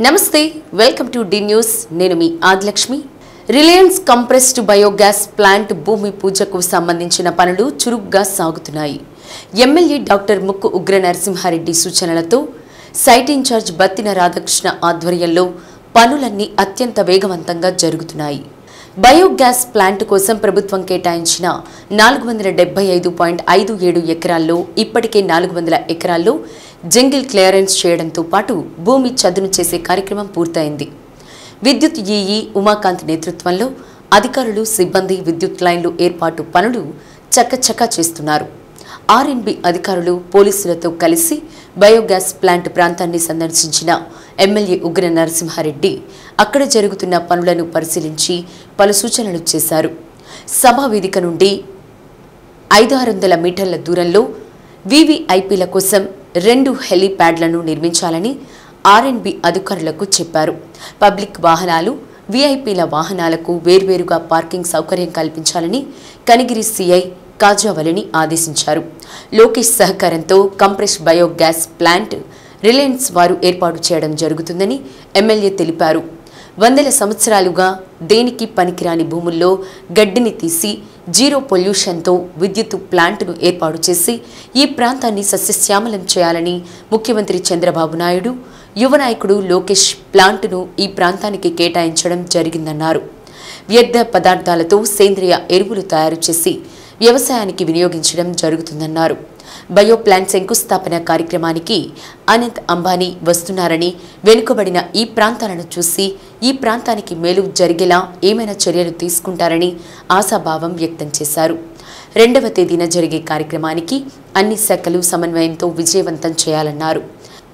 నమస్తే welcome to డి news నేను మీ Adilakshmi Reliance compressed biogas plant భూమి పూజకు సంబంధించిన పనులు చురుగ్గా సాగుతున్నాయి ఎమ్మెల్యే డాక్టర్ ముక్కు ఉగ్ర నరసింహారెడ్డి సూచనలతో సైట్ ఇన్ఛార్జ్ బత్తిన రాధాకృష్ణ ఆధ్వర్యంలో పనులన్నీ అత్యంత వేగవంతంగా జరుగుతున్నాయి బయోగ్యాస్ ప్లాంట్ కోసం ప్రభుత్వం కేటాయించిన 475.57 ఎకరాల్లో ఇప్పటికే 400 ఎకరాల్లో జంగిల్ క్లియరెన్స్ చేయడంతో పాటు భూమి చదును చేసే కార్యక్రమం పూర్తయింది విద్యుత్ ఈఈ ఉమాకాంత్ నేతృత్వంలో అధికారులు సిబ్బంది విద్యుత్ లైన్లు ఏర్పాటు పనులు చకచకా చేస్తున్నారు ఆర్ఎన్బి అధికారులు పోలీసులతో కలిసి బయోగ్యాస్ ప్లాంట్ ప్రాంతాన్ని సందర్శించిన ఎమ్మెల్యే ఉగ్ర నరసింహారెడ్డి అక్కడ జరుగుతున్న పనులను పరిశీలించి పలు సూచనలు చేశారు సభా వేదిక నుండి 500 మీటర్ల దూరంలో వివిఐపీల కోసం 2 హెలీప్యాడ్లను నిర్మించాలని ఆర్ఎన్బి అధికారులకు చెప్పారు పబ్లిక్ వాహనాలు విఐపీల వాహనాలకు వేర్వేరుగా పార్కింగ్ సౌకర్యం కల్పించాలని కనిగిరి సిఐ కాజావలిని ఆదేశించారు లోకేష్ సహకారంతో కంప్రెస్డ్ బయోగ్యాస్ ప్లాంట్ రిలయన్స్ వారు ఏర్పాటు చేయడం జరుగుతుందని ఎమ్మెల్యే తెలిపారు వందల సంవత్సరాలుగా దేనికి పనికిరాని భూముల్లో గడ్డిని తీసి జీరో పొల్యూషన్తో విద్యుత్ ప్లాంట్ను ఏర్పాటు చేసి ఈ ప్రాంతాన్ని సస్యశ్యామలం చేయాలని ముఖ్యమంత్రి చంద్రబాబు నాయుడు యువ నాయకుడు లోకేష్ ప్లాంట్ను ఈ ప్రాంతానికి కేటాయించడం జరిగిందన్నారు వ్యర్థ పదార్థాలతో సేంద్రియ ఎరువులు తయారు చేసి వ్యవసాయానికి వినియోగించడం జరుగుతుందన్నారు బయో ప్లాంట్ శంకుస్థాపన కార్యక్రమానికి అనంత్ అంబానీ వస్తున్నారని వెనుకబడిన ఈ ప్రాంతాలను చూసి ఈ ప్రాంతానికి మేలు జరిగేలా ఏమైనా చర్యలు తీసుకుంటారని ఆశాభావం వ్యక్తం చేశారు 2వ తేదీన జరిగే కార్యక్రమానికి అన్ని శాఖలు సమన్వయంతో విజయవంతం చేయాలన్నారు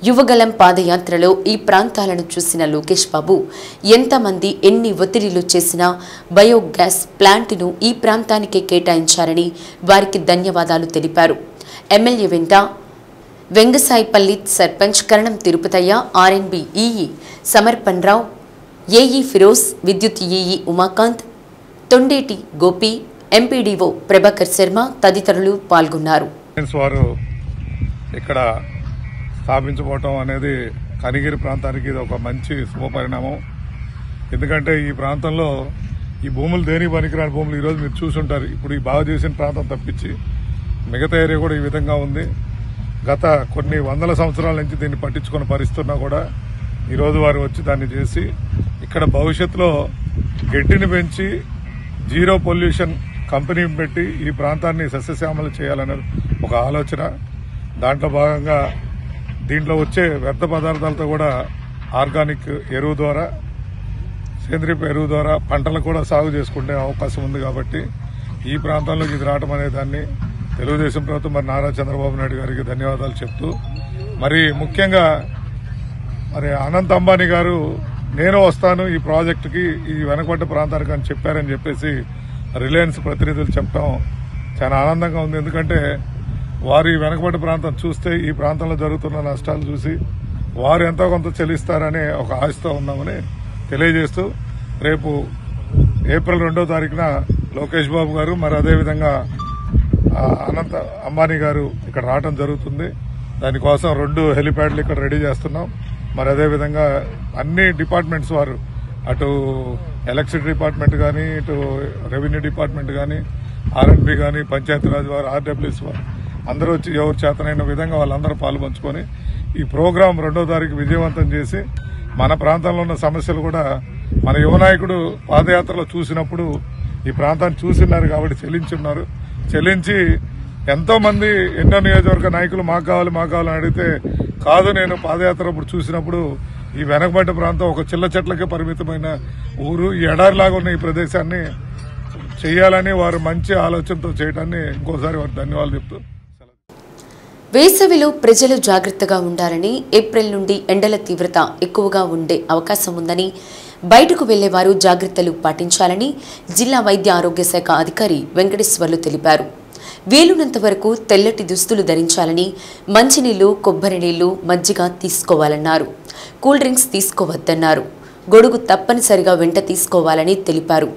యువగలం పాదయాత్రలో ఈ ప్రాంతాలను చూసిన లోకేష్ బాబు ఎంతమంది ఎన్ని ఒత్తిడిలు చేసినా బయోగ్యాస్ ప్లాంట్ను ఈ ప్రాంతానికే కేటాయించారని వారికి ధన్యవాదాలు తెలిపారు ఎమ్మెల్యే వెంట వెంగసాయిపల్లి సర్పంచ్ కరణం తిరుపతయ్య ఆర్ఎన్బి ఈఈ సమర్పణ్ రావు ఏఈ ఫిరోజ్ విద్యుత్ ఈఈ ఉమాకాంత్ తొండేటి గోపి ఎంపీడీఓ ప్రభాకర్ శర్మ తదితరులు పాల్గొన్నారు స్థాపించబోవటం అనేది కనిగిరి ప్రాంతానికి ఇది ఒక మంచి శుభపరిణామం ఎందుకంటే ఈ ప్రాంతంలో ఈ భూములు దేనికి పనికిరాని భూములు ఈరోజు మీరు చూసుంటారు ఇప్పుడు ఈ బాగు చేసిన ప్రాంతం తప్పించి మిగతా ఏరియా కూడా ఈ విధంగా ఉంది గత కొన్ని వందల సంవత్సరాల నుంచి దీన్ని పట్టించుకుని పరిస్తున్నా కూడా ఈరోజు వారు వచ్చి దాన్ని చేసి ఇక్కడ భవిష్యత్తులో గడ్డిని పెంచి జీరో పొల్యూషన్ కంపెనీ పెట్టి ఈ ప్రాంతాన్ని సస్యశ్యామలు చేయాలనే ఒక ఆలోచన దాంట్లో భాగంగా దీంట్లో వచ్చే వ్యర్థ పదార్థాలతో కూడా ఆర్గానిక్ ఎరువు ద్వారా సేంద్రీయ ఎరువు ద్వారా పంటలు కూడా సాగు చేసుకునే అవకాశం ఉంది కాబట్టి ఈ ప్రాంతంలోకి ఇది రావడం అనే దాన్ని తెలుగుదేశం ప్రభుత్వం మరి నారా చంద్రబాబు నాయుడు గారికి ధన్యవాదాలు చెప్తూ మరి ముఖ్యంగా మరి అనంత్ అంబానీ గారు నేను వస్తాను ఈ ప్రాజెక్టుకి ఈ వెనకబడ్డ ప్రాంతానికి అని చెప్పారని చెప్పేసి రిలయన్స్ ప్రతినిధులు చెప్పడం చాలా ఆనందంగా ఉంది ఎందుకంటే వారు ఈ వెనకబడ్డ ప్రాంతం చూస్తే ఈ ప్రాంతంలో జరుగుతున్న నష్టాలు చూసి వారు ఎంతో కొంత చెల్లిస్తారనే ఒక ఆశతో ఉన్నామని తెలియజేస్తూ రేపు ఏప్రిల్ 2వ తారీఖున లోకేష్ బాబు గారు మరి అదేవిధంగా అనంత అంబానీ గారు ఇక్కడ రావడం జరుగుతుంది దానికోసం 2 హెలిప్యాడ్లు ఇక్కడ రెడీ చేస్తున్నాం మరి అదేవిధంగా అన్ని డిపార్ట్మెంట్స్ వారు అటు ఎలక్ట్రిసిటీ డిపార్ట్మెంట్ కానీ ఇటు రెవెన్యూ డిపార్ట్మెంట్ కానీ ఆర్ఎన్బి కానీ పంచాయతీరాజ్ వారు ఆర్డబ్ల్యూఎస్ వారు అందరూ వచ్చి ఎవరు చేతనైన విధంగా వాళ్ళందరూ పాల్పంచుకొని ఈ ప్రోగ్రాం 2వ తారీఖు విజయవంతం చేసి మన ప్రాంతంలో ఉన్న సమస్యలు కూడా మన యువ నాయకుడు పాదయాత్రలో చూసినప్పుడు ఈ ప్రాంతాన్ని చూసినారు కాబట్టి చెల్లించి ఎంతో మంది ఎన్నో నియోజకవర్గ నాయకులు మాకు కావాలని అడిగితే కాదు నేను పాదయాత్ర ఇప్పుడు చూసినప్పుడు ఈ వెనకబడ్డ ప్రాంతం ఒక చిల్ల చెట్లకే పరిమితమైన ఊరు ఈ ఎడారిలాగా ఉన్న ఈ ప్రదేశాన్ని చేయాలని వారు మంచి ఆలోచనతో చేయడాన్ని ఇంకోసారి వారు ధన్యవాదాలు చెప్తూ వేసవిలో ప్రజలు జాగ్రత్తగా ఉండాలని ఏప్రిల్ నుండి ఎండల తీవ్రత ఎక్కువగా ఉండే అవకాశం ఉందని బయటకు వెళ్లేవారు జాగ్రత్తలు పాటించాలని జిల్లా వైద్య ఆరోగ్య శాఖ అధికారి వెంకటేశ్వర్లు తెలిపారు వీలున్నంత వరకు తెల్లటి దుస్తులు ధరించాలని మంచినీళ్లు కొబ్బరి నీళ్లు మజ్జిగ తీసుకోవాలన్నారు కూల్ డ్రింక్స్ తీసుకోవద్దన్నారు గొడుగు తప్పనిసరిగా వెంట తీసుకోవాలని తెలిపారు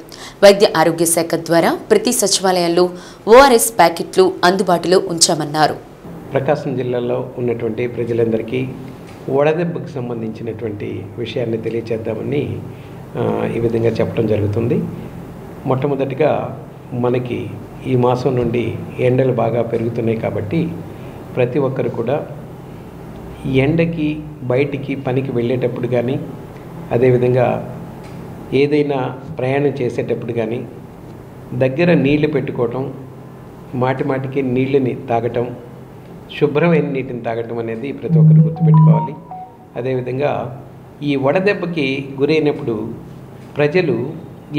వైద్య ఆరోగ్య శాఖ ద్వారా ప్రతి సచివాలయంలో ఓఆర్ఎస్ ప్యాకెట్లు అందుబాటులో ఉంచామన్నారు ప్రకాశం జిల్లాలో ఉన్నటువంటి ప్రజలందరికీ వడదెబ్బకు సంబంధించినటువంటి విషయాన్ని తెలియచేద్దామని ఈ విధంగా చెప్పడం జరుగుతుంది. మొట్టమొదటిగా మనకి ఈ మాసం నుండి ఎండలు బాగా పెరుగుతున్నాయి కాబట్టి ప్రతి ఒక్కరు కూడా ఎండకి బయటికి పనికి వెళ్ళేటప్పుడు కానీ అదేవిధంగా ఏదైనా ప్రయాణం చేసేటప్పుడు కానీ దగ్గర నీళ్లు పెట్టుకోవటం, మాటిమాటికి నీళ్ళని తాగటం, శుభ్రమైన నీటిని తాగటం అనేది ప్రతి ఒక్కరు గుర్తుపెట్టుకోవాలి. అదేవిధంగా ఈ వడదెబ్బకి గురైనప్పుడు ప్రజలు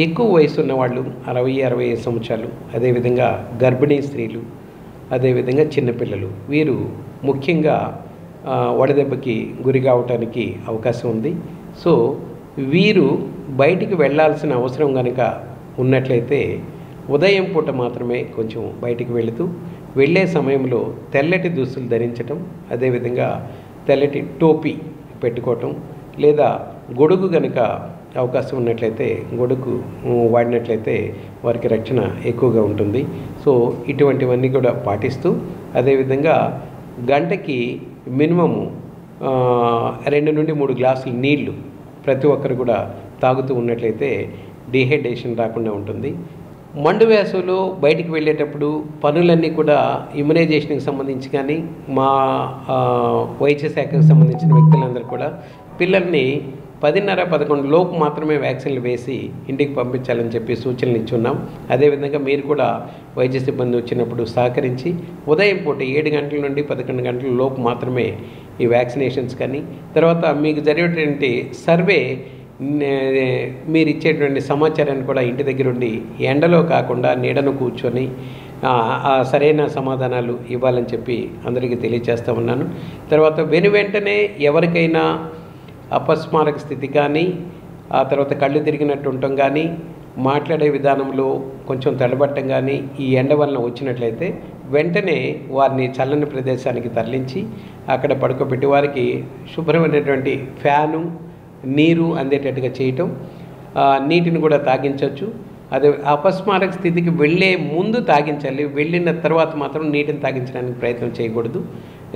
ఎక్కువ వయసు ఉన్నవాళ్ళు 60-65 సంవత్సరాలు, అదేవిధంగా గర్భిణీ స్త్రీలు, అదేవిధంగా చిన్నపిల్లలు, వీరు ముఖ్యంగా వడదెబ్బకి గురి కావటానికి అవకాశం ఉంది. సో వీరు బయటికి వెళ్ళాల్సిన అవసరం కనుక ఉన్నట్లయితే ఉదయం పూట మాత్రమే కొంచెం బయటికి వెళుతూ వెళ్ళే సమయంలో తెల్లటి దుస్తులు ధరించటం, అదేవిధంగా తెల్లటి టోపీ పెట్టుకోవటం, లేదా గొడుగు కనుక అవకాశం ఉన్నట్లయితే గొడుగు వాడినట్లయితే వారికి రక్షణ ఎక్కువగా ఉంటుంది. సో ఇటువంటివన్నీ కూడా పాటిస్తూ అదేవిధంగా గంటకి మినిమము 2 నుండి 3 గ్లాసులు నీళ్లు ప్రతి ఒక్కరు కూడా తాగుతూ ఉన్నట్లయితే డీహైడ్రేషన్ రాకుండా ఉంటుంది. మండు వేసవిలో బయటికి వెళ్ళేటప్పుడు పనులన్నీ కూడా ఇమ్యునైజేషన్కి సంబంధించి కానీ మా వైద్య శాఖకు సంబంధించిన వ్యక్తులందరూ కూడా పిల్లల్ని 10:30-11 లోపు మాత్రమే వ్యాక్సిన్లు వేసి ఇంటికి పంపించాలని చెప్పి సూచనలు ఇచ్చున్నాం. అదేవిధంగా మీరు కూడా వైద్య సిబ్బంది వచ్చినప్పుడు సహకరించి ఉదయం పూట 7 గంటల నుండి 11 గంటల లోపు మాత్రమే ఈ వ్యాక్సినేషన్స్ కానీ తర్వాత మీకు జరిగేటువంటి సర్వే మీరు ఇచ్చేటువంటి సమాచారాన్ని కూడా ఇంటి దగ్గర ఉండి ఎండలో కాకుండా నీడను కూర్చొని సరైన సమాధానాలు ఇవ్వాలని చెప్పి అందరికీ తెలియజేస్తూ ఉన్నాను. తర్వాత వెంటనే ఎవరికైనా అపస్మారక స్థితి కానీ ఆ తర్వాత కళ్ళు తిరిగినట్టు ఉండటం కానీ మాట్లాడే విధానంలో కొంచెం తడబట్టం కానీ ఈ ఎండ వలన వచ్చినట్లయితే వెంటనే వారిని చల్లని ప్రదేశానికి తరలించి అక్కడ పడుకోబెట్టి వారికి శుభ్రమైనటువంటి ఫ్యాను నీరు అందేటట్టుగా చేయటం, నీటిని కూడా తాగించవచ్చు. అదే అపస్మారక స్థితికి వెళ్ళే ముందు తాగించాలి, వెళ్ళిన తర్వాత మాత్రం నీటిని తాగించడానికి ప్రయత్నం చేయకూడదు,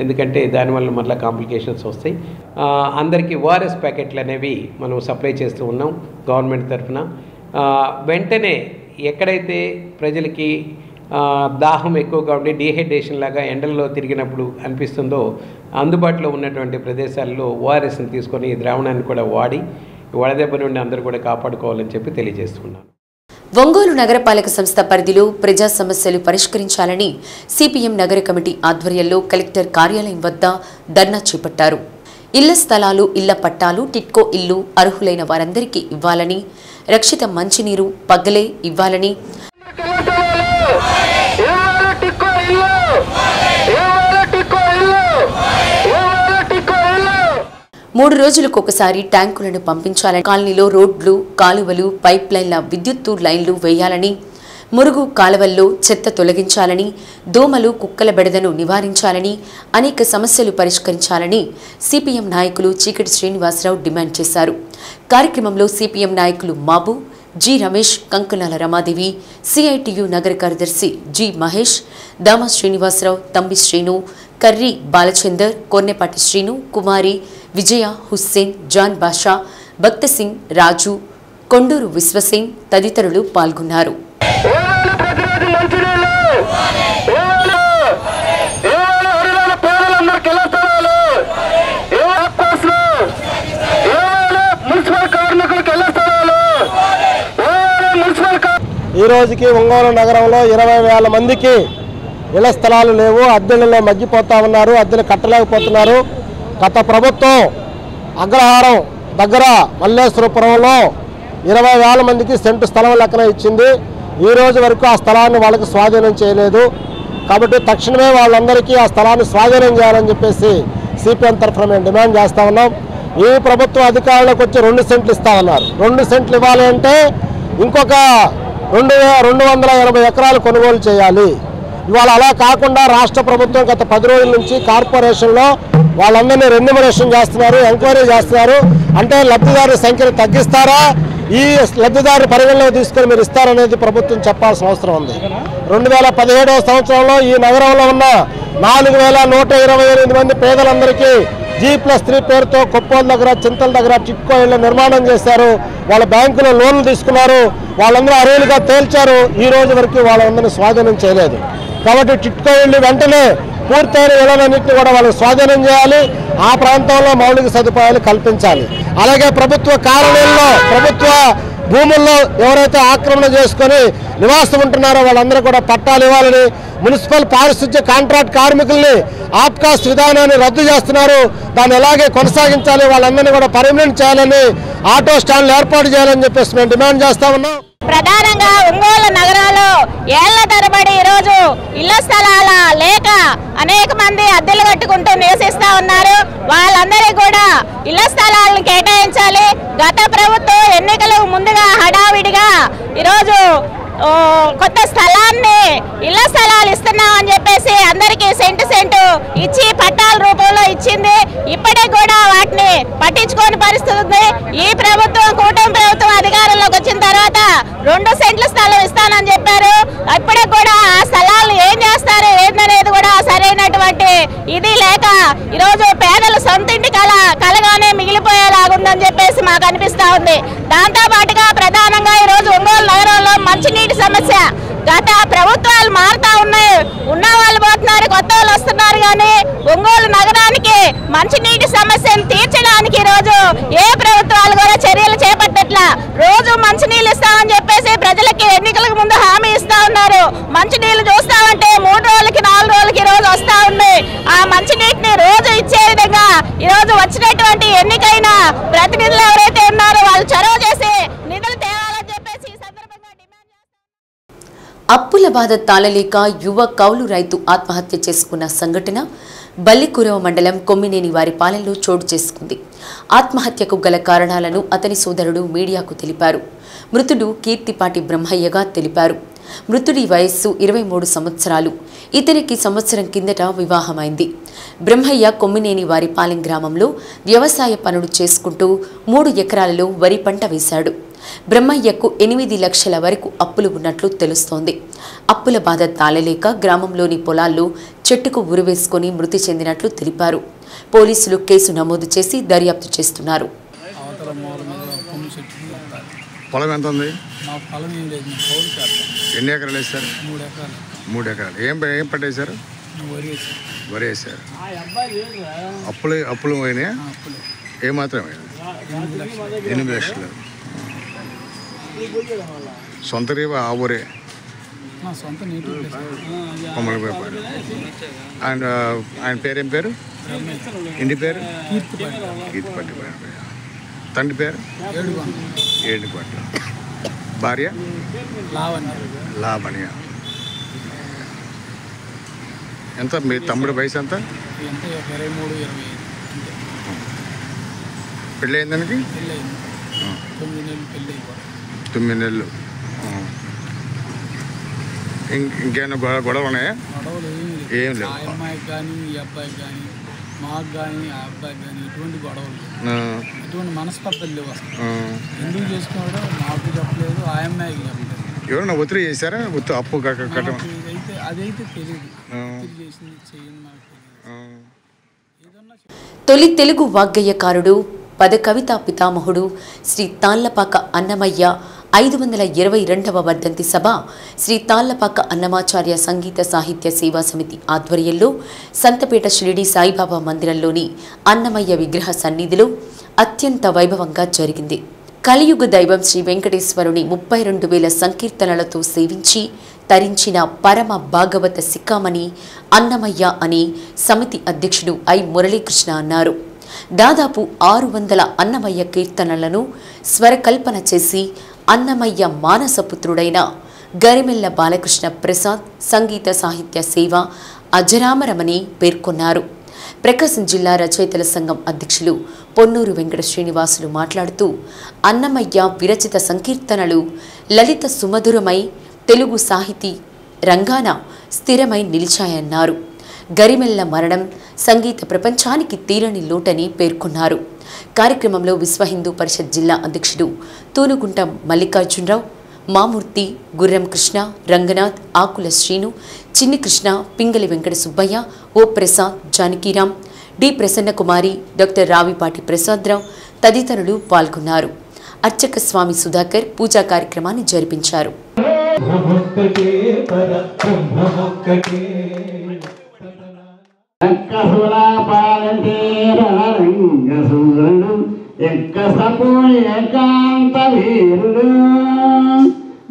ఎందుకంటే దానివల్ల మళ్ళీ కాంప్లికేషన్స్ వస్తాయి. అందరికీ ఓఆర్ఎస్ ప్యాకెట్లు అనేవి మనం సప్లై చేస్తూ ఉన్నాం గవర్నమెంట్ తరఫున. వెంటనే ఎక్కడైతే ప్రజలకి దాహం ఎక్కువగా ఉండి డీహైడ్రేషన్ లాగా ఎండల్లో తిరిగినప్పుడు అనిపిస్తుందో అందుబాటులో ఉన్నటువంటి ప్రదేశాల్లో ఓఆర్ఎస్ని తీసుకొని ఈ ద్రావణాన్ని కూడా వాడి వడదెబ్బ నుండి అందరూ కూడా కాపాడుకోవాలని చెప్పి తెలియజేస్తున్నాను. ఒంగోలు నగరపాలక సంస్థ పరిధిలో ప్రజా సమస్యలు పరిష్కరించాలని సిపిఎం నగర కమిటీ ఆధ్వర్యంలో కలెక్టర్ కార్యాలయం వద్ద ధర్నా చేపట్టారు. ఇళ్ల స్థలాలు, ఇళ్ల పట్టాలు, టిట్కో ఇల్లు అర్హులైన వారందరికీ ఇవ్వాలని, రక్షిత మంచినీరు పగ్గలే ఇవ్వాలని, 3 రోజులకు ఒకసారి ట్యాంకులను పంపించాలని, కాలనీలో రోడ్లు, కాలువలు, పైప్ లైన్ల విద్యుత్తు లైన్లు వేయాలని, మురుగు కాలువల్లో చెత్త తొలగించాలని, దోమలు, కుక్కల బెడదను నివారించాలని, అనేక సమస్యలు పరిష్కరించాలని సిపిఎం నాయకులు చీకటి శ్రీనివాసరావు డిమాండ్ చేశారు. కార్యక్రమంలో సిపిఎం నాయకులు మాబు, జి రమేష్, కంకనాల రమాదేవి, సిఐటియు నగర కార్యదర్శి జి మహేష్, దామా శ్రీనివాసరావు, తంబి శ్రీను, కర్రీ బాలచందర్, కొన్నెపాటి శ్రీను, కుమారి, విజయ, హుస్సేన్, జాన్ బాషా, భక్త సింగ్, రాజు, కొండూరు విశ్వసింగ్ తదితరులు పాల్గొన్నారు. ఈ రోజుకి ఒంగోలు నగరంలో 20,000 మందికి ఇళ్ల స్థలాలు లేవు, అద్దెలలో మగ్గిపోతా ఉన్నారు, అద్దెలు కట్టలేకపోతున్నారు. గత ప్రభుత్వం అగ్రహారం దగ్గర మల్లేశ్వరపురంలో 20,000 మందికి సెంటు స్థలం లెక్కన ఇచ్చింది. ఈ రోజు వరకు ఆ స్థలాన్ని వాళ్ళకి స్వాధీనం చేయలేదు. కాబట్టి తక్షణమే వాళ్ళందరికీ ఆ స్థలాన్ని స్వాధీనం చేయాలని చెప్పేసి సిపిఎం తరఫున మేము డిమాండ్ చేస్తూ ఉన్నాం. ఈ ప్రభుత్వం అధికారంలోకి వచ్చి 2 సెంట్లు ఇస్తామన్నారు. 2 సెంట్లు ఇవ్వాలి అంటే ఇంకొక 280 ఎకరాలు కొనుగోలు చేయాలి. ఇవాళ అలా కాకుండా రాష్ట్ర ప్రభుత్వం గత 10 రోజుల నుంచి కార్పొరేషన్లో వాళ్ళందరినీ రెన్యుమరేషన్ చేస్తున్నారు, ఎంక్వైరీ చేస్తున్నారు. అంటే లబ్ధిదారుల సంఖ్యను తగ్గిస్తారా, ఈ లబ్ధిదారులు పరిగణలోకి తీసుకొని మీరు ఇస్తారనేది ప్రభుత్వం చెప్పాల్సిన అవసరం ఉంది. 2017వ సంవత్సరంలో ఈ నగరంలో ఉన్న 4,128 మంది పేదలందరికీ G+3 పేరుతో కొప్పోల దగ్గర చింతల దగ్గర టిట్కో ఇళ్ల నిర్మాణం చేశారు. వాళ్ళ బ్యాంకులో లోన్లు తీసుకున్నారు. వాళ్ళందరూ అర్హులుగా తేల్చారు. ఈ రోజు వరకు వాళ్ళందరినీ స్వాధీనం చేయలేదు. కాబట్టి టిట్కో ఇళ్ళు వెంటనే పూర్తయిన ఇళ్లన్నింటినీ కూడా వాళ్ళకి స్వాధీనం చేయాలి. ఆ ప్రాంతంలో మౌలిక సదుపాయాలు కల్పించాలి. అలాగే ప్రభుత్వ కాలనీల్లో ప్రభుత్వ భూముల్లో ఎవరైతే ఆక్రమణ చేసుకొని నివాసం ఉంటున్నారో వాళ్ళందరూ కూడా పట్టాలు ఇవ్వాలని, మున్సిపల్ పారిశుధ్య కాంట్రాక్ట్ కార్మికుల్ని ఆప్కాస్ట్ విధానాన్ని రద్దు చేస్తున్నారు. దాన్ని ఎలాగే కొనసాగించాలి, వాళ్ళందరినీ కూడా పర్మనెంట్ చేయాలని, ఆటో స్టాండ్లు ఏర్పాటు చేయాలని చెప్పేసి మేము డిమాండ్ చేస్తా ఉన్నాం. ప్రధానంగా ఒంగోలు నగరంలో ఏళ్ల తరబడి ఈరోజు ఇళ్ల స్థలాల లేక అనేక మంది అద్దెలు కట్టుకుంటూ నివసిస్తా ఉన్నారు. వాళ్ళందరికీ కూడా ఇళ్ల స్థలాలను కేటాయించాలి. గత ప్రభుత్వం ఎన్నికలు ముందుగా హడావిడిగా ఈరోజు కొత్త స్థలాన్ని ఇళ్ల స్థలాలు ఇస్తున్నామని చెప్పేసి అందరికీ సెంటు ఇచ్చి పట్టాల రూపంలో ఇచ్చింది. ఇప్పటికి కూడా వాటిని పట్టించుకోని పరిస్థితి ఉంది. ఈ ప్రభుత్వం కూటమి ప్రభుత్వం అధికారంలోకి వచ్చిన తర్వాత 2 సెంట్ల స్థలం ఇస్తానని చెప్పారు. ఇప్పటికి కూడా ఆ స్థలాలను ఏం చేస్తారు ఏందనేది కూడా సరైనటువంటి ఇది లేక ఈరోజు పేదలు సొంతింటి కలగానే మిగిలిపోయేలాగుందని చెప్పేసి మాకు అనిపిస్తా ఉంది. దాంతో పాటుగా ప్రధానంగా ఈరోజు ఒంగోలు నగరంలో మంచినీటి సమస్య. గత ప్రభుత్వాలు మారుతా ఉన్నాయి, ఉన్న వాళ్ళు పోతున్నారు, కొత్త వాళ్ళు వస్తున్నారు. కానీ ఒంగోలు నగరానికి మంచినీటి సమస్యను తీర్చడానికి ఈరోజు ఏ ప్రభుత్వాలు కూడా చర్యలు చేపట్టట్లా. రోజు మంచినీళ్ళు ఇస్తామని చెప్పేసి ప్రజలకి ఎన్నికలకు ముందు హామీ ఇస్తా ఉన్నారు. మంచినీళ్ళు చూస్తామంటే 3 రోజులకి 4 రోజులకి ఈరోజు వస్తా ఉంది. ఆ మంచినీటిని రోజు ఇచ్చే విధంగా ఈరోజు వచ్చినటువంటి ఎన్నికైన ప్రతినిధులు ఎవరైతే ఉన్నారో వాళ్ళు చొరవ చేసి నిధులు తేవాలని చెప్పేసి ఈ సందర్భంగా డిమాండ్ చేస్తారు. అప్పుల బాధ తాళలేక యువ కౌలు రైతు ఆత్మహత్య చేసుకున్న సంఘటన బల్లికురవ మండలం కొమ్మినేని వారి పాలెంలో చోటు చేసుకుంది. ఆత్మహత్యకు గల కారణాలను అతని సోదరుడు మీడియాకు తెలిపారు. మృతుడు కీర్తిపాటి బ్రహ్మయ్యగా తెలిపారు. మృతుడి వయస్సు 23 సంవత్సరాలు. ఇతనికి సంవత్సరం కిందట వివాహమైంది. బ్రహ్మయ్య కొమ్మినేని వారి పాలెం గ్రామంలో వ్యవసాయ పనులు చేసుకుంటూ 3 ఎకరాలలో వరి పంట వేశాడు. బ్రహ్మయ్యకు 8 లక్షల వరకు అప్పులు ఉన్నట్లు తెలుస్తోంది. అప్పుల బాధ తాళలేక గ్రామంలోని పొలాల్లో చెట్టుకు ఉరివేసుకుని మృతి చెందినట్లు తెలిపారు. పోలీసులు కేసు నమోదు చేసి దర్యాప్తు చేస్తున్నారు. పొలం ఎంత ఉంది? ఎన్ని ఎకరాలు వేస్తారు? 3 ఎకరాలు. ఏం పంట వేశారు? వరి వేశారు. అప్పులు పోయినాయా? ఏమాత్రం 8 లక్షలు. సొంత రేవా? ఆ ఊరే కొమ్మలపేపాడు. ఆయన పేరేం పేరు? ఇంటి పేరు? కీర్తిపాటి. తండ్రి పేరు? ఏడుపట్ల. భార్య? లావణ్య. ఎంత మీ తమ్ముడి వయసు ఎంత? 23-25. పెళ్ళి అయింది దానికి? 9 నెలలు. ఇంకేమైనా గొడవలు ఉన్నాయా? ఏం లేవు. అమ్మాయికి కానీ ఈ అబ్బాయికి కానీ మాకు కానీ ఆ అబ్బాయికి కానీ ఎటువంటి గొడవలు, ఎటువంటి మనస్పర్ధలు లేవు. అసలు ఎందుకు చేసుకున్నాడో మాకు చెప్పలేదు, ఆ అమ్మాయికి చెప్పలేదు. ఎవరైనా ఒత్తిడి చేశారా? అప్పు కట్టడం అదైతే తెలియదు. చేసింది చెయ్యని మాకు తెలియదు. తొలి తెలుగు వాగ్గేయకారుడు పద కవితా పితామహుడు శ్రీ తాళ్లపాక అన్నమయ్య 522వ వర్ధంతి సభ శ్రీ తాళ్లపాక అన్నమాచార్య సంగీత సాహిత్య సేవా సమితి ఆధ్వర్యంలో సంతపేట షిరిడి సాయిబాబా మందిరంలోని అన్నమయ్య విగ్రహ సన్నిధిలో అత్యంత వైభవంగా జరిగింది. కలియుగ దైవం శ్రీ వెంకటేశ్వరుని 32,000 సంకీర్తనలతో సేవించి తరించిన పరమ భాగవత సిక్కామణి అన్నమయ్య అని సమితి అధ్యక్షుడు ఐ మురళీకృష్ణ అన్నారు. దాదాపు 600 అన్నమయ్య కీర్తనలను స్వరకల్పన చేసి అన్నమయ్య మానసపుత్రుడైన గరిమెల్ల బాలకృష్ణ ప్రసాద్ సంగీత సాహిత్య సేవ అజరామరమని పేర్కొన్నారు. ప్రకాశం జిల్లా రచయితల సంఘం అధ్యక్షులు పొన్నూరు వెంకట శ్రీనివాసులు మాట్లాడుతూ అన్నమయ్య విరచిత సంకీర్తనలు లలిత సుమధురమై తెలుగు సాహితీ రంగాన స్థిరమై నిలిచాయన్నారు. గరిమెల్ల మరణం సంగీత ప్రపంచానికి తీరని లోటని పేర్కొన్నారు. కార్యక్రమంలో విశ్వ హిందూ పరిషత్ జిల్లా అధ్యక్షుడు తూనుగుంట మల్లికార్జునరావు, మామూర్తి, గుర్రం కృష్ణ, రంగనాథ్, ఆకుల శ్రీను, చిన్ని కృష్ణ, పింగలి వెంకట సుబ్బయ్య, ఓ ప్రసాద్, జానకీరాం, డి ప్రసన్నకుమారి, డాక్టర్ రావిపాటి ప్రసాదరావు తదితరులు పాల్గొన్నారు. అర్చక స్వామి సుధాకర్ పూజా కార్యక్రమాన్ని జరిపించారు.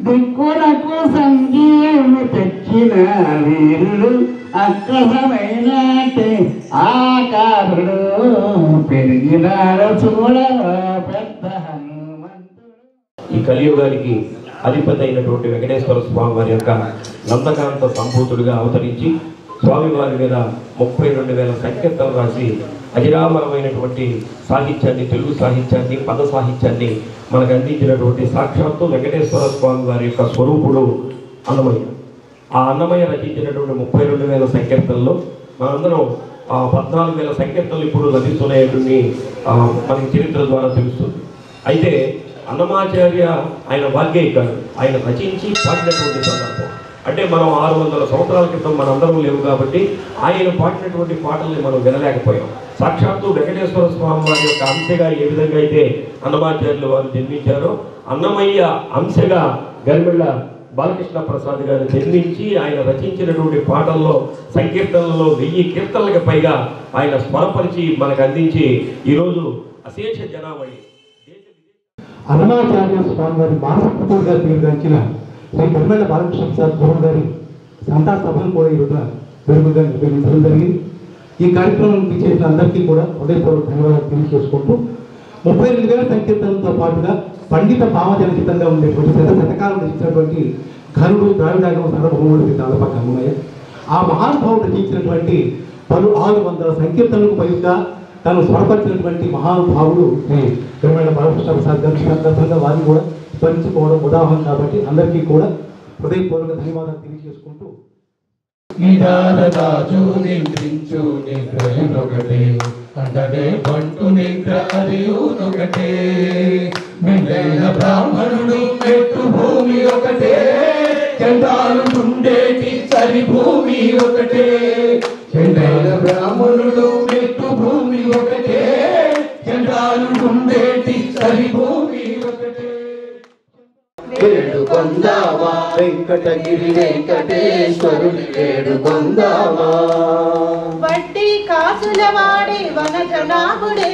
దిక్కులకు సంజీవుని తెచ్చిన వీరుడు అక్కసమైన ఆకారుడు పెరిగినాడు చూడ పెద్ద హనుమంతుడు. ఈ కలియుగానికి అధిపతి అయినటువంటి వెంకటేశ్వర స్వామి వారి యొక్క నందకాంత సంభూతుడిగా అవతరించి స్వామివారి మీద 32,000 సంకీర్తనలు రాసి అజరామరమైనటువంటి సాహిత్యాన్ని, తెలుగు సాహిత్యాన్ని, పద సాహిత్యాన్ని మనకు అందించినటువంటి సాక్షాత్తు వెంకటేశ్వర స్వామి వారి యొక్క స్వరూపుడు అన్నమయ్య. ఆ అన్నమయ్య రచించినటువంటి 32,000 సంకీర్తనలు మనందరం 14,000 సంకీర్తనలు ఇప్పుడు లభిస్తున్నాయని మనకి చరిత్ర ద్వారా తెలుస్తుంది. అయితే అన్నమాచార్య ఆయన వాగ్గేయకారు, ఆయన రచించి పాడినటువంటి సందర్భం అంటే మనం 600 సంవత్సరాల క్రితం మనందరం లేవు కాబట్టి ఆయన పాడినటువంటి పాటల్ని మనం వినలేకపోయాం. సాక్షాత్తు వెంకటేశ్వర స్వామి వారి యొక్క అంశగా ఏ విధంగా అయితే అన్నమాచార్యులు వారు జన్మించారో అన్నమయ్య అంశగా గరిమెళ్ళ బాలకృష్ణ ప్రసాద్ గారు జన్మించి ఆయన రచించినటువంటి పాటల్లో సంకీర్తనల్లో 1000 కీర్తనలకు పైగా ఆయన స్వరపరిచి మనకు అందించి ఈరోజు అశేష జనావళి అన్నమాచార్య స్వామి వారి మానసపుత్రుడిగా పేరుగాంచిన శ్రీ గరిమెళ్ళ బాలకృష్ణ ప్రసాద్ గురువు గారి సంతా సభను కూడా ఈరోజు పెరుగుగా నిర్వహించడం జరిగింది. ఈ కార్యక్రమం చేసిన అందరికీ కూడా హృదయపూర్వక ధన్యవాదాలు తెలియజేసుకుంటూ 32,000 సంకీర్తనలతో పాటుగా పండిత భావజనచితంగా ఉండేటువంటి శతకాలం రచించినటువంటి ఘనుడు ద్రావిడాగమ సార్వభౌముడికి తాళపక్క అన్నమయ్య. ఆ మహానుభావుడు రచించినటువంటి 600 సంకీర్తనలకు పైగా తను స్వరపరిచినటువంటి మహానుభావుడు శ్రీ గరిమెళ్ళ బాలకృష్ణ ప్రసాద్ గారి సందర్భంగా వారిని కూడా స్మరించుకోవడం ఉదాహరణ కాబట్టి అందరికీ కూడా హృదయపూర్వక ధన్యవాదాలు తెలియజేసుకుంటూ బ్రాహ్మణుడు పెట్టు భూమి ఒకటే చండాలు ఉండేటి సరి భూమి ఒకటే చండాల బ్రాహ్మణుడు పెట్టు భూమి ఒకటే చండాలు ఉండేటి సరి భూమి ఒకటే. వేడుకొందామా వెంకటగిరి వెంకటేశ్వరుని వేడుకొందామా. వడ్డీ కాసుల వాడే వనజనాభుడే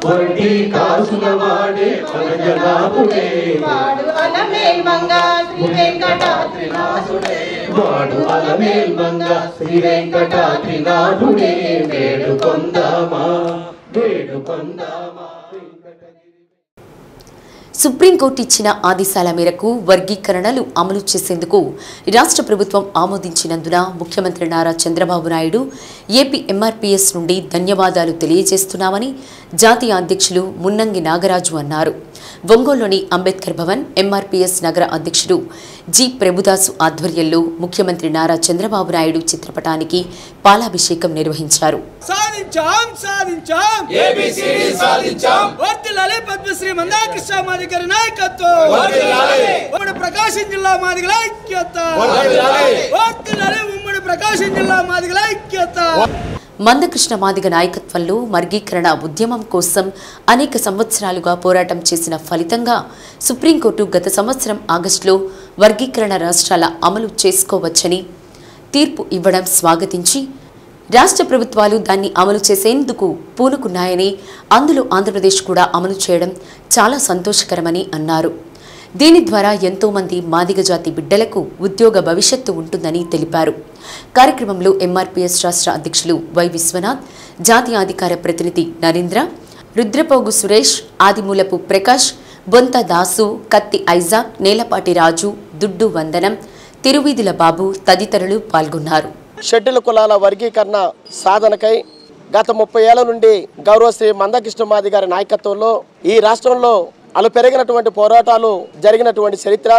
వడ్డీ కాసుల వాడే వనజనాభుడే వాడు అలమేల్ మంగా శ్రీ వెంకటాద్రినాథుడే వాడు అలమేల్ మంగా శ్రీ వెంకటాద్రినాథుడే వేడుకొందామా వేడుకొందామా. సుప్రీంకోర్టు ఇచ్చిన ఆదేశాల మేరకు వర్గీకరణలు అమలు చేసేందుకు రాష్ట్ర ప్రభుత్వం ఆమోదించినందున ముఖ్యమంత్రి నారా చంద్రబాబు నాయుడు ఏపీ ఎంఆర్పీఎస్ నుండి ధన్యవాదాలు తెలియజేస్తున్నామని జాతీయ అధ్యక్షులు మున్నంగి నాగరాజు అన్నారు. ఒంగోలులోని అంబేద్కర్ భవన్ ఎంఆర్పీఎస్ నగర అధ్యక్షుడు జి ప్రభుదాసు ఆధ్వర్యంలో ముఖ్యమంత్రి నారా చంద్రబాబు నాయుడు చిత్రపటానికి పాలాభిషేకం నిర్వహించారు. ప్రకాశం జిల్లా మాదిగల ఐక్యత. ప్రకాశం జిల్లా మాదిగల ఐక్యత. మందకృష్ణ మాదిగ నాయకత్వంలో వర్గీకరణ ఉద్యమం కోసం అనేక సంవత్సరాలుగా పోరాటం చేసిన ఫలితంగా సుప్రీంకోర్టు గత సంవత్సరం ఆగస్టులో వర్గీకరణ రాష్ట్రాల అమలు చేసుకోవచ్చని తీర్పు ఇవ్వడం స్వాగతించి రాష్ట్ర ప్రభుత్వాలు దాన్ని అమలు చేసేందుకు పూనుకున్నాయని, అందులో ఆంధ్రప్రదేశ్ కూడా అమలు చేయడం చాలా సంతోషకరమని అన్నారు. దీని ద్వారా ఎంతో మంది మాదిగ జాతి బిడ్డలకు ఉద్యోగ భవిష్యత్తు ఉంటుందని తెలిపారు. కార్యక్రమంలో ఎంఆర్పీఎస్ రాష్ట్ర అధ్యక్షులు వై విశ్వనాథ్, జాతీయ అధికార ప్రతినిధి నరేంద్ర, రుద్రపోగు సురేష్, ఆదిమూలపు ప్రకాష్, బొంత దాసు, కత్తి ఐజాక్, నేలపాటి రాజు, దుడ్డు వందనం, తిరువీధుల బాబు తదితరులు పాల్గొన్నారు. షెడ్యూల్ కులాల వర్గీకరణ సాధనకై గత 30 ఏళ్ల నుండి గౌరవ శ్రీ మందకృష్ణ మాది గారి నాయకత్వంలో ఈ రాష్ట్రంలో అలా పెరిగినటువంటి పోరాటాలు జరిగినటువంటి చరిత్ర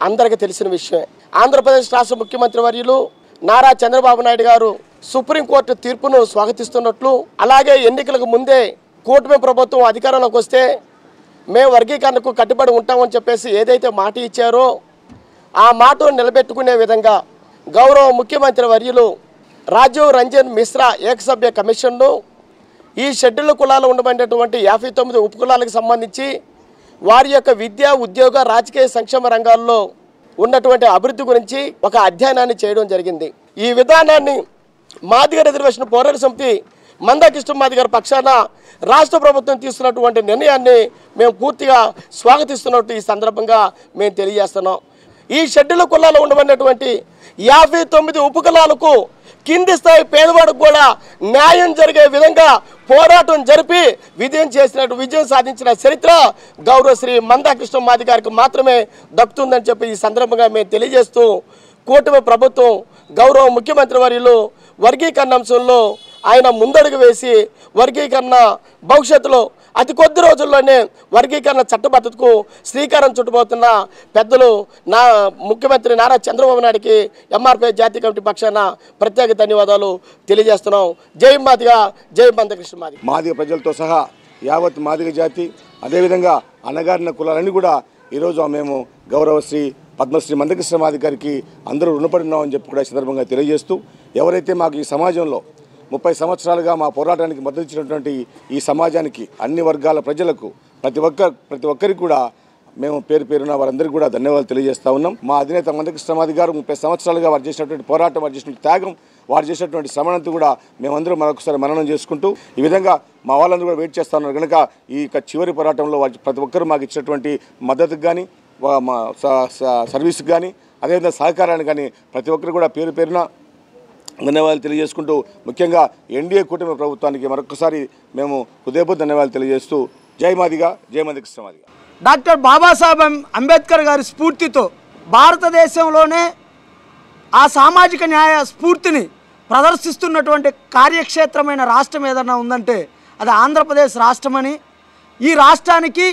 అందరికీ తెలిసిన విషయమే. ఆంధ్రప్రదేశ్ రాష్ట్ర ముఖ్యమంత్రి వర్యులు నారా చంద్రబాబు నాయుడు గారు సుప్రీంకోర్టు తీర్పును స్వాగతిస్తున్నట్లు, అలాగే ఎన్నికలకు ముందే కూటమి ప్రభుత్వం అధికారంలోకి వస్తే మేము వర్గీకరణకు కట్టుబడి ఉంటామని చెప్పేసి ఏదైతే మాట ఇచ్చారో ఆ మాటను నిలబెట్టుకునే విధంగా గౌరవ ముఖ్యమంత్రి వర్యులు రాజీవ్ రంజన్ మిశ్రా ఏకసభ్య కమిషన్ను ఈ షెడ్యూల్ కులాలు ఉండబడినటువంటి 59 ఉపకులాలకు సంబంధించి వారి యొక్క విద్య, ఉద్యోగ, రాజకీయ సంక్షేమ రంగాల్లో ఉన్నటువంటి అభివృద్ధి గురించి ఒక అధ్యయనాన్ని చేయడం జరిగింది. ఈ విధానాన్ని మాదిగ రిజర్వేషన్ పోరాట సమితి మందా కృష్ణమాది గారి పక్షాన రాష్ట్ర ప్రభుత్వం తీసుకున్నటువంటి నిర్ణయాన్ని మేము పూర్తిగా స్వాగతిస్తున్నట్టు ఈ సందర్భంగా మేము తెలియజేస్తున్నాం. ఈ షెడ్యూల్ కులాల్లో ఉండబడినటువంటి 59 ఉపకులాలకు కింది స్థాయి పేదవాడికి కూడా న్యాయం జరిగే విధంగా పోరాటం జరిపి విజయం సాధించిన చరిత్ర గౌరవ శ్రీ మందా కృష్ణమాది గారికి మాత్రమే దక్కుతుందని చెప్పి ఈ సందర్భంగా మేము తెలియజేస్తూ, కూటమి ప్రభుత్వం గౌరవ ముఖ్యమంత్రి వర్యులు వర్గీకరణ అంశంలో ఆయన ముందడుగు వేసి వర్గీకరణ భవిష్యత్తులో అతి కొద్ది రోజుల్లోనే వర్గీకరణ చట్టబద్ధతకు శ్రీకారం చుట్టబోతున్న పెద్దలు ముఖ్యమంత్రి నారా చంద్రబాబు నాయుడికి ఎంఆర్పీ జాతీయ కమిటీ పక్షాన ప్రత్యేక ధన్యవాదాలు తెలియజేస్తున్నాం. జై మాదిగ, జై మందా కృష్ణమాది. మాదిగ ప్రజలతో సహా యావత్ మాదిగ జాతి, అదేవిధంగా అణగారిన కులాలన్నీ కూడా ఈరోజు మేము గౌరవశ్రీ పద్మశ్రీ మందా కృష్ణమాది గారికి అందరూ రుణపడి ఉన్నామని చెప్పి కూడా ఈ సందర్భంగా తెలియజేస్తూ, ఎవరైతే మాకు ఈ సమాజంలో 30 సంవత్సరాలుగా మా పోరాటానికి మద్దతు ఇచ్చినటువంటి ఈ సమాజానికి, అన్ని వర్గాల ప్రజలకు, ప్రతి ఒక్కరికి కూడా మేము పేరున వారందరికీ కూడా ధన్యవాదాలు తెలియజేస్తూ ఉన్నాం. మా అధినేత మందా కృష్ణమాది గారు 30 సంవత్సరాలుగా వారు చేసినటువంటి పోరాటం, వారు చేసినటువంటి త్యాగం, వారు చేసినటువంటి శ్రమణంతా కూడా మేమందరం మరొకసారి మననం చేసుకుంటూ, ఈ విధంగా మా వాళ్ళందరూ కూడా వెయిట్ చేస్తూ ఉన్నారు కనుక ఈ చివరి పోరాటంలో ప్రతి ఒక్కరు మాకు ఇచ్చినటువంటి మద్దతుకు కానీ, మా సర్వీస్కి కానీ, అదేవిధంగా సహకారానికి కానీ ప్రతి ఒక్కరు కూడా పేరున ధన్యవాదాలు తెలియజేసుకుంటూ, ముఖ్యంగా ఎన్డీఏ కూటమి ప్రభుత్వానికి మరొకసారి మేము హృదయపూర్వక ధన్యవాదాలు తెలియజేస్తూ, జై మాదిగ, జై మందా కృష్ణమాది. డాక్టర్ బాబాసాహెబ్ అంబేద్కర్ గారి స్ఫూర్తితో భారతదేశంలోనే ఆ సామాజిక న్యాయ స్ఫూర్తిని ప్రదర్శిస్తున్నటువంటి కార్యక్షేత్రమైన రాష్ట్రం ఏదన్నా ఉందంటే అది ఆంధ్రప్రదేశ్ రాష్ట్రమని, ఈ రాష్ట్రానికి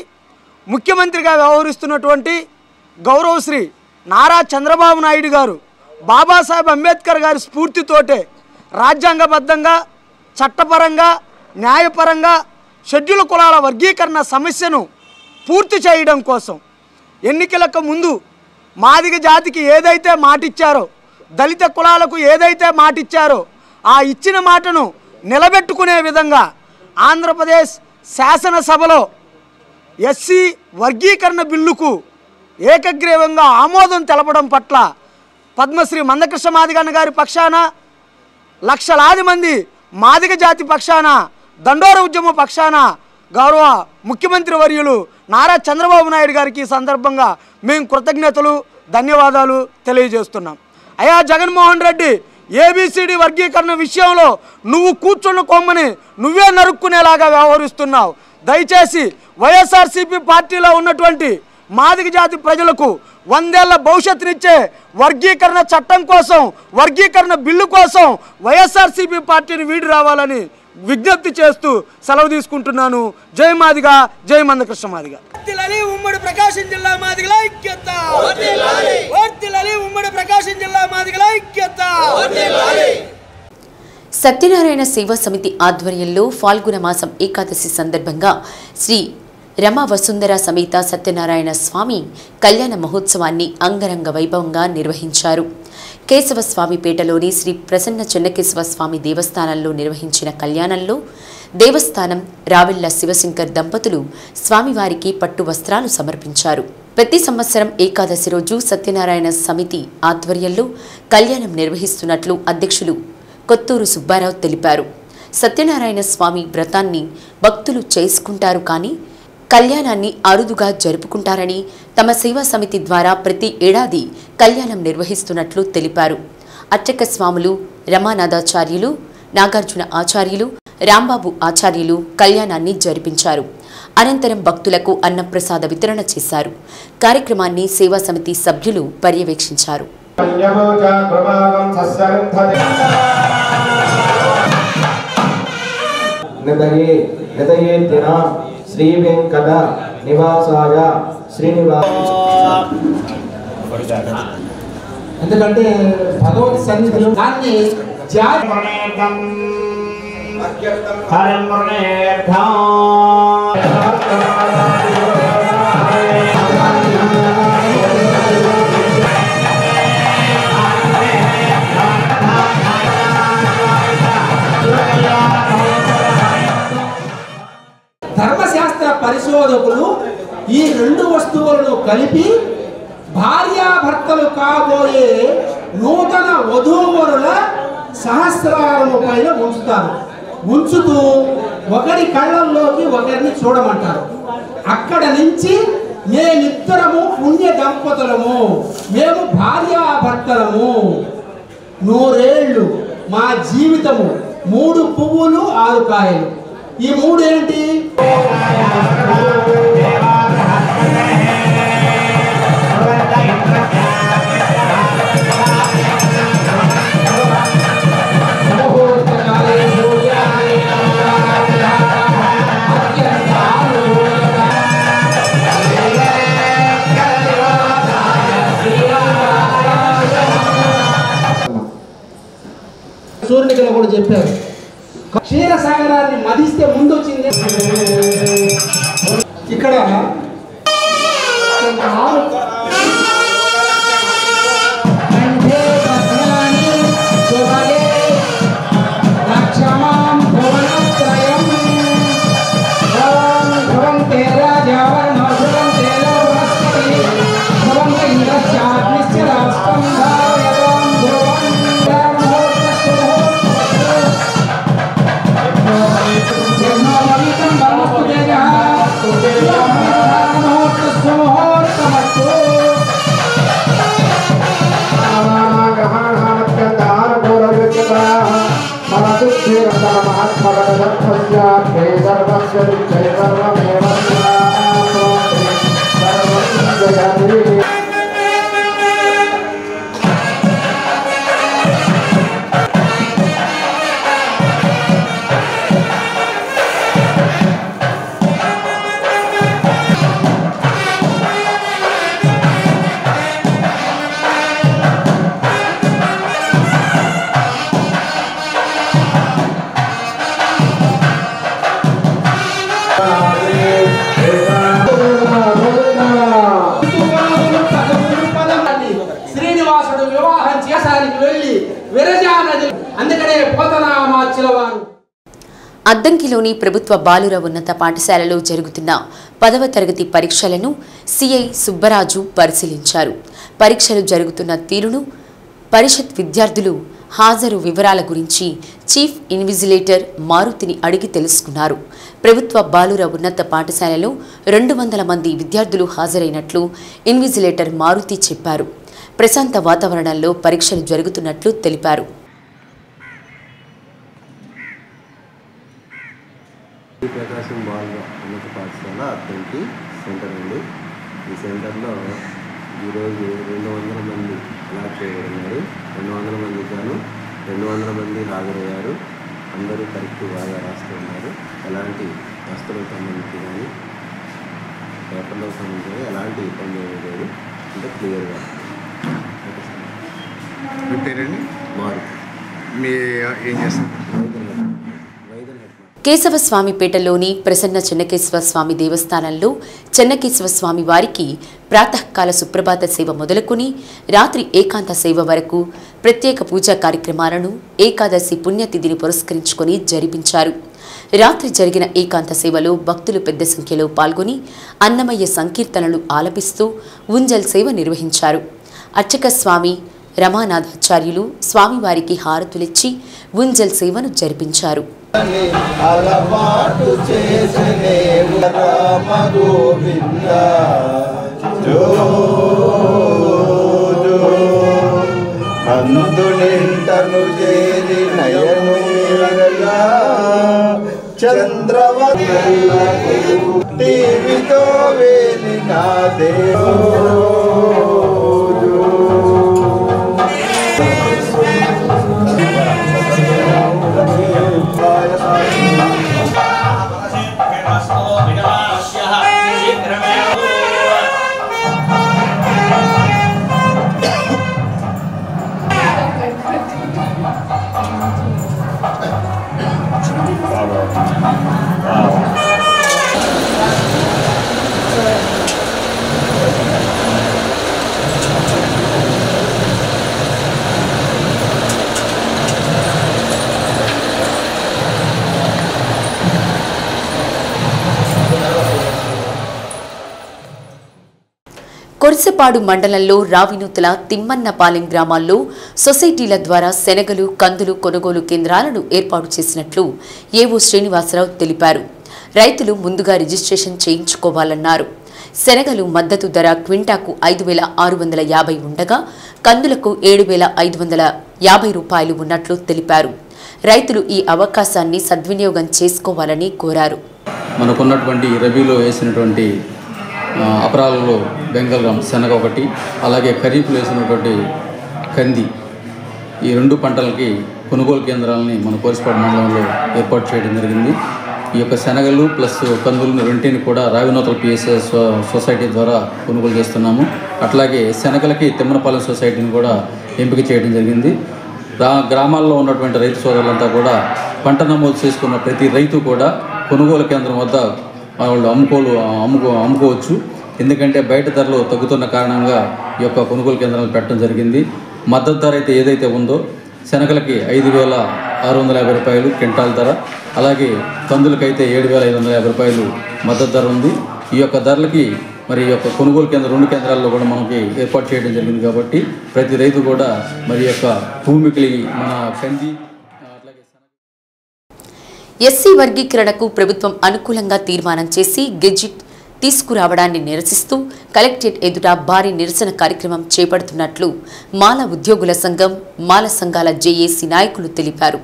ముఖ్యమంత్రిగా వ్యవహరిస్తున్నటువంటి గౌరవశ్రీ నారా చంద్రబాబు నాయుడు గారు బాబాసాహెబ్ అంబేద్కర్ గారి స్ఫూర్తితోటే రాజ్యాంగబద్ధంగా, చట్టపరంగా, న్యాయపరంగా షెడ్యూల్ కులాల వర్గీకరణ సమస్యను పూర్తి చేయడం కోసం ఎన్నికలకు ముందు మాదిగ జాతికి ఏదైతే మాటిచ్చారో, దళిత కులాలకు ఏదైతే మాటిచ్చారో ఆ ఇచ్చిన మాటను నిలబెట్టుకునే విధంగా ఆంధ్రప్రదేశ్ శాసనసభలో ఎస్సీ వర్గీకరణ బిల్లుకు ఏకగ్రీవంగా ఆమోదం తెలపడం పట్ల పద్మశ్రీ మందా కృష్ణమాది గారి పక్షాన, లక్షలాది మంది మాదిగ జాతి పక్షాన, దండోర ఉద్యమ పక్షాన గౌరవ ముఖ్యమంత్రి వర్యులు నారా చంద్రబాబు నాయుడు గారికి ఈ సందర్భంగా మేము కృతజ్ఞతలు, ధన్యవాదాలు తెలియజేస్తున్నాం. అయ్యా జగన్మోహన్ రెడ్డి, ఏబిసిడి వర్గీకరణ విషయంలో నువ్వు కూర్చున్న కొమ్మని నువ్వే నరుక్కునేలాగా వ్యవహరిస్తున్నావు. దయచేసి వైఎస్ఆర్సీపీ పార్టీలో ఉన్నటువంటి మాదిగ జాతి ప్రజలకు 100 ఏళ్ల భవిష్యత్తునిచ్చే వర్గీకరణ చట్టం కోసం, వర్గీకరణ బిల్లు కోసం వైఎస్ఆర్సీపీ పార్టీని వీడి రావాలని విజ్ఞప్తి చేస్తూ సెలవు తీసుకుంటున్నాను. జై మాదిగ, జై మందా కృష్ణమాది. ఉమ్మడి ప్రకాశం జిల్లా మాదిగల ఐక్యత, ఉమ్మడి ప్రకాశం జిల్లా మాదిగల ఐక్యత. సత్యనారాయణ సేవా సమితి ఆధ్వర్యంలో ఫాల్గుణ మాసం ఏకాదశి సందర్భంగా శ్రీ రమ వసుంధర సమేత సత్యనారాయణ స్వామి కళ్యాణ మహోత్సవాన్ని అంగరంగ వైభవంగా నిర్వహించారు. కేశవస్వామిపేటలోని శ్రీ ప్రసన్న చెన్నకేశవ స్వామి దేవస్థానంలో నిర్వహించిన కళ్యాణంలో దేవస్థానం రావెళ్ల శివశంకర్ దంపతులు స్వామివారికి పట్టు వస్త్రాలు సమర్పించారు. ప్రతి సంవత్సరం ఏకాదశి రోజు సత్యనారాయణ సమితి ఆధ్వర్యంలో కళ్యాణం నిర్వహిస్తున్నట్లు అధ్యక్షులు కొత్తూరు సుబ్బారావు తెలిపారు. సత్యనారాయణ స్వామి వ్రతాన్ని భక్తులు చేసుకుంటారు కానీ కళ్యాణాన్ని అరుదుగా జరుపుకుంటారని, తమ సేవా సమితి ద్వారా ప్రతి ఏడాది కళ్యాణం నిర్వహిస్తున్నట్లు తెలిపారు. అర్చక స్వాములు రమానాథాచార్యులు, నాగార్జున ఆచార్యులు, రాంబాబు ఆచార్యులు కళ్యాణాన్ని జరిపించారు. అనంతరం భక్తులకు అన్నప్రసాద వితరణ చేశారు. కార్యక్రమాన్ని సేవా సమితి సభ్యులు పర్యవేక్షించారు. శ్రీ వెంకట నివాసాయ శ్రీనివాస. ఎందుకంటే భగవత్ సన్నిధిలో దాన్ని ఈ రెండు వస్తువులను కలిపి భార్యాభర్తలు కాబోయే నూతన వధూవరుల సహస్రారము పైన ఉంచుతారు. ఉంచుతూ ఒకరి కళ్ళల్లోకి ఒకరిని చూడమంటారు. అక్కడ నుంచి మేమిద్దరము పుణ్య దంపతులము, మేము భార్యాభర్తలము, 100 ఏళ్ళు మా జీవితము, 3 పువ్వులు 6 కాయలు. ఈ 3 ఏంటి? సూర్యునికలో కూడా చెప్పారు, క్షీరసాగరాన్ని మదిస్తే ముందు వచ్చింది. ఇక్కడ శ్రీనివాసుడు వివాహం చేసానికి వెళ్ళి విరజానది, అందుకనే పోతనామాచ్యులవారు. అద్దంకిలోని ప్రభుత్వ బాలుర ఉన్నత పాఠశాలలో జరుగుతున్న 10వ తరగతి పరీక్షలను సిఐ సుబ్బరాజు పరిశీలించారు. పరీక్షలు జరుగుతున్న తీరును, పరిషత్ విద్యార్థులు హాజరు వివరాల గురించి చీఫ్ ఇన్విజిలేటర్ మారుతిని అడిగి తెలుసుకున్నారు. ప్రభుత్వ బాలుర ఉన్నత పాఠశాలలో 200 మంది విద్యార్థులు హాజరైనట్లు ఇన్విజిలేటర్ మారుతి చెప్పారు. ప్రశాంత వాతావరణంలో పరీక్షలు జరుగుతున్నట్లు తెలిపారు. ప్రకాశం బాలుర ఉన్నత పాఠశాల అద్దంకి సెంటర్ అండి. ఈ సెంటర్లో ఈరోజు 200 మంది అలాట్ చేయబడినారు. 200 మందికి గాను 200 మంది హాజరయ్యారు. అందరూ కరెక్ట్ బాగా రాస్తున్నారు. ఎలాంటి వస్తువులకు సంబంధించి కానీ పేపర్లకు సంబంధించి కానీ ఎలాంటి ఇబ్బంది ఏమీ లేదు. అంటే క్లియర్గా. మీ పేరండి? మారుతి. మీ ఏం చేస్తారు? కేశవస్వామిపేటలోని ప్రసన్న చెన్నకేశ్వర స్వామి దేవస్థానంలో చెన్నకేశ్వర స్వామి వారికి ప్రాతకాల సుప్రభాత సేవ మొదలుకొని రాత్రి ఏకాంత సేవ వరకు ప్రత్యేక పూజా కార్యక్రమాలను ఏకాదశి పుణ్యతిథిని పురస్కరించుకొని జరిపించారు. రాత్రి జరిగిన ఏకాంత సేవలో భక్తులు పెద్ద సంఖ్యలో పాల్గొని అన్నమయ్య సంకీర్తనలు ఆలపిస్తూ ఉంజల్ సేవ నిర్వహించారు. అర్చక స్వామి రమానాథాచార్యులు స్వామివారికి హారతులిచ్చి ఉంజల్ సేవను జరిపించారు. అలవాటు చేసనే రామ గోవింద జో జో అందు నింటను చేరి నయను విరగా చంద్రవతి టీవీతో వేలి నా కొరిసపాడు మండలంలో రావినూతల తిమ్మన్నపాలెం గ్రామాల్లో సొసైటీల ద్వారా శనగలు కందులు కొనుగోలు కేంద్రాలను ఏర్పాటు చేసినట్లు ఏవో శ్రీనివాసరావు తెలిపారు. రైతులు ముందుగా రిజిస్ట్రేషన్ చేయించుకోవాలన్నారు. శనగలు మద్దతు ధర క్వింటాకు 5,650 ఉండగా కందులకు 7,550 రూపాయలు ఉన్నట్లు తెలిపారు. రైతులు ఈ అవకాశాన్ని సద్వినియోగం చేసుకోవాలని కోరారు. మనకున్నటువంటి రబీలో వేసినటువంటి అపరాలలో బెంగాల్ గ్రామ్ శనగ ఒకటి, అలాగే ఖరీఫ్లో వేసినటువంటి కంది, ఈ 2 పంటలకి కొనుగోలు కేంద్రాలని మన కొరిసపాడు మండలంలో ఏర్పాటు చేయడం జరిగింది. ఈ యొక్క శనగలు ప్లస్ కందులను రెంటిని కూడా రావినూతల పిఎస్ఎస్ సొసైటీ ద్వారా కొనుగోలు చేస్తున్నాము. అట్లాగే శనగలకి తిమ్మనపాలెం సొసైటీని కూడా ఎంపిక చేయడం జరిగింది. గ్రామాల్లో ఉన్నటువంటి రైతు సోదరులంతా కూడా పంట నమోదు చేసుకున్న ప్రతి రైతు కూడా కొనుగోలు కేంద్రం వద్ద వాళ్ళు అమ్ముకోవచ్చు. ఎందుకంటే బయట ధరలు తగ్గుతున్న కారణంగా ఈ యొక్క కొనుగోలు కేంద్రాలు పెట్టడం జరిగింది. మద్దతు ధర అయితే ఏదైతే ఉందో శనగలకి 5,650 రూపాయలు క్వింటాల్ ధర, అలాగే కందులకైతే 7,550 రూపాయలు మద్దతు ధర ఉంది. ఈ యొక్క ధరలకి మరి ఈ యొక్క కొనుగోలు కేంద్రం 2 కేంద్రాల్లో కూడా మనకి ఏర్పాటు చేయడం జరిగింది. కాబట్టి ప్రతి రైతు కూడా మరి యొక్క భూమికి మన కంది ఎస్సీ వర్గీకరణకు ప్రభుత్వం అనుకూలంగా తీర్మానం చేసి గెజిట్ తీసుకురావడాన్ని నిరసిస్తూ కలెక్టరేట్ ఎదుట భారీ నిరసన కార్యక్రమం చేపడుతున్నట్లు మాల ఉద్యోగుల సంఘం, మాల సంఘాల జేఏసీ నాయకులు తెలిపారు.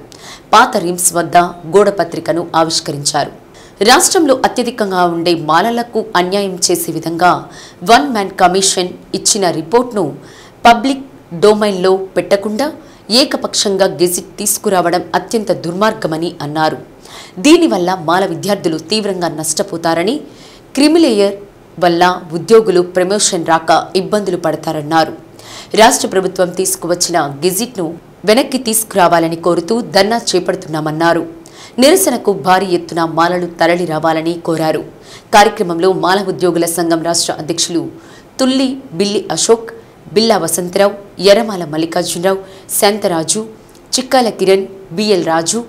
పాత రిమ్స్ వద్ద గోడపత్రికను ఆవిష్కరించారు. రాష్ట్రంలో అత్యధికంగా ఉండే మాలలకు అన్యాయం చేసే విధంగా 1 మ్యాన్ కమిషన్ ఇచ్చిన రిపోర్ట్ను పబ్లిక్ డొమైన్లో పెట్టకుండా ఏకపక్షంగా గెజిట్ తీసుకురావడం అత్యంత దుర్మార్గమని అన్నారు. దీనివల్ల మాల విద్యార్థులు తీవ్రంగా నష్టపోతారని, క్రిమిలేయర్ వల్ల ఉద్యోగులు ప్రమోషన్ రాక ఇబ్బందులు పడతారన్నారు. రాష్ట్ర ప్రభుత్వం తీసుకువచ్చిన గెజిట్ను వెనక్కి తీసుకురావాలని కోరుతూ ధర్నా చేపడుతున్నామన్నారు. నిరసనకు భారీ ఎత్తున మాలలు తరలి రావాలని కోరారు. కార్యక్రమంలో మాల ఉద్యోగుల సంఘం రాష్ట్ర అధ్యక్షులు తుల్లి బిల్లి అశోక్, బిల్లా వసంతరావు, ఎర్రమాల మల్లికార్జునరావు, శాంతరాజు, చిక్కాల కిరణ్, బిఎల్ రాజు,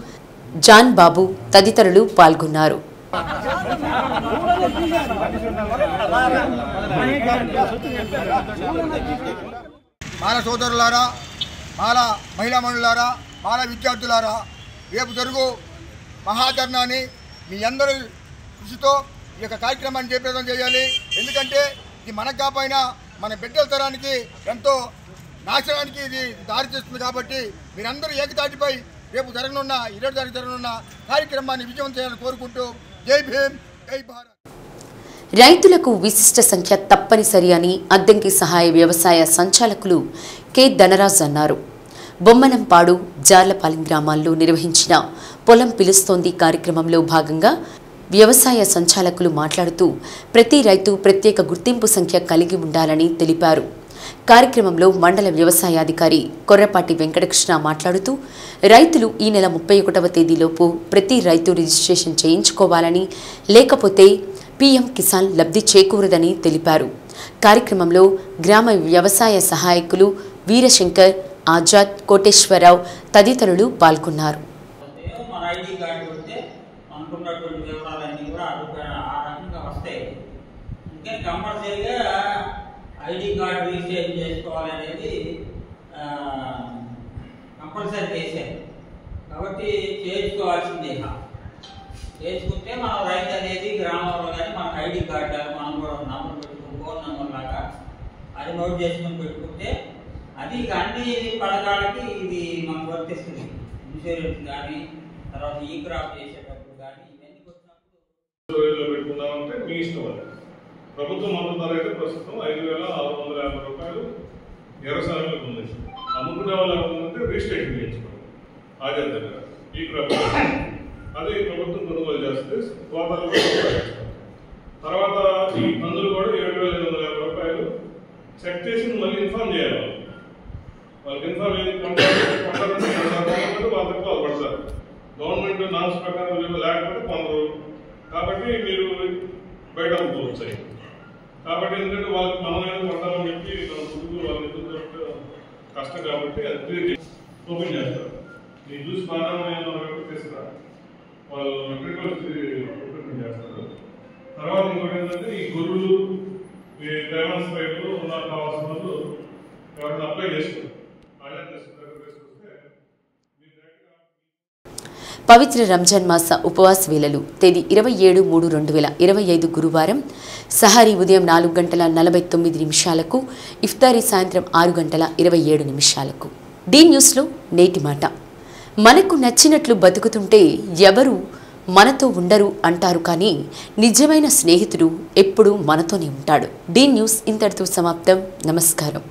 జాన్ బాబు తదితరులు పాల్గొన్నారు. మాల సోదరులారా, మాల మహిళా మనులారా, మాల విద్యార్థులారా, రేపు జరుగు మహాధర్నాన్ని మీ అందరి కృషితో ఈ యొక్క కార్యక్రమాన్ని జయప్రదం చేయాలి. ఎందుకంటే ఇది మనకు కాకపోయినా మన బిడ్డల తరానికి ఎంతో నాశనానికి ఇది దారి చేస్తుంది. కాబట్టి మీరందరూ ఏకతాటిపై రేపు జరగనున్న 20 తారీఖు జరగనున్న కార్యక్రమాన్ని విజయం చేయాలని కోరుకుంటూ జై భీమ్, జై భారత్. రైతులకు విశిష్ట సంఖ్య తప్పనిసరి అని అద్దంకి సహాయ వ్యవసాయ సంచాలకులు కె ధనరాజ్ అన్నారు. బొమ్మనంపాడు, జార్లపాలెం గ్రామాల్లో నిర్వహించిన పొలం పిలుస్తోంది కార్యక్రమంలో భాగంగా వ్యవసాయ సంచాలకులు మాట్లాడుతూ ప్రతి రైతు ప్రత్యేక గుర్తింపు సంఖ్య కలిగి ఉండాలని తెలిపారు. కార్యక్రమంలో మండల వ్యవసాయాధికారి కొర్రపాటి వెంకటకృష్ణ మాట్లాడుతూ రైతులు ఈ నెల 31వ తేదీలోపు ప్రతి రైతు రిజిస్ట్రేషన్ చేయించుకోవాలని, లేకపోతే పీఎం కిసాన్ లబ్ధి చేకూరదని తెలిపారు. కార్యక్రమంలో గ్రామ వ్యవసాయ సహాయకులు వీరశంకర్, ఆజాద్, కోటేశ్వరరావు తదితరులు పాల్గొన్నారు. ఐడి కార్డు రిజిస్ట్రేషన్ చేసుకోవాలనేది కంపల్సరీ చేశారు. కాబట్టి చేసుకోవాల్సిందే. చేసుకుంటే మన రైతు అనేది గ్రామంలో కానీ మనకు ఐడి కార్డు మనం కూడా నంబర్ పెట్టుకుని ఫోన్ నెంబర్ లాగా అది నోట్ చేసుకుని పెట్టుకుంటే అది అన్ని పథకాలకి ఇది మనకు వర్తిస్తుంది. ఇన్సూరెన్స్ కానీ, తర్వాత ఈ క్రాప్ చేసేటప్పుడు కానీ ఇవన్నీ వచ్చినప్పుడు పెట్టుకుందామంటే మీ ఇష్టం. అది ప్రభుత్వం మద్దతు ధర అయితే ప్రస్తుతం 5,650 రూపాయలు వ్యవసాయంలోకి ఉంది. అమ్ముకునే వాళ్ళు ఏమవుతుందంటే రిజిస్ట్రేషన్ చేయించుకోవాలి ఆజాద్ దగ్గర ఈ క్రాప్. అదే ప్రభుత్వం కొనుగోలు చేస్తే కోతలు తర్వాత ఈ మందులు కూడా 7,550 రూపాయలు చెక్ చేసి మళ్ళీ ఇన్ఫార్మ్ చేయాలి. వాళ్ళకి ఇన్ఫార్మ్ చేసి వాళ్ళ తక్కువ పడతారు. గవర్నమెంట్ నామ్స్ ప్రకారం లేకపోతే పొందరు. కాబట్టి మీరు బయట అమ్ముకోవచ్చు. కాబట్టి ఎందుకంటే వాళ్ళకి మనం కొట్టాలని చెప్పి మన పుట్టుకు వాళ్ళని ఎదురు కష్టం. కాబట్టి అది ఓపెన్ చేస్తారు. మీరు చూసి బాగా చేస్తారు. వాళ్ళు అగ్రికల్చర్ ఓపెన్ చేస్తారు. తర్వాత ఇంకోటి ఏంటంటే ఈ గొర్రెలు ఈ తెలంగాణ స్పైర్లు నాకు కావాల్సిన వాళ్ళు ఎవరైనా అప్లై చేసుకోండి. పవిత్ర రంజాన్ మాస ఉపవాస వేళలు తేదీ 27/3/2025 గురువారం సహరీ ఉదయం 4:49 ఇఫ్తారీ సాయంత్రం 6:27 డి న్యూస్లో నేటి మాట. మనకు నచ్చినట్లు బతుకుతుంటే ఎవరు మనతో ఉండరు అంటారు, కానీ నిజమైన స్నేహితుడు ఎప్పుడూ మనతోనే ఉంటాడు. డి న్యూస్ ఇంతటితో సమాప్తం. నమస్కారం.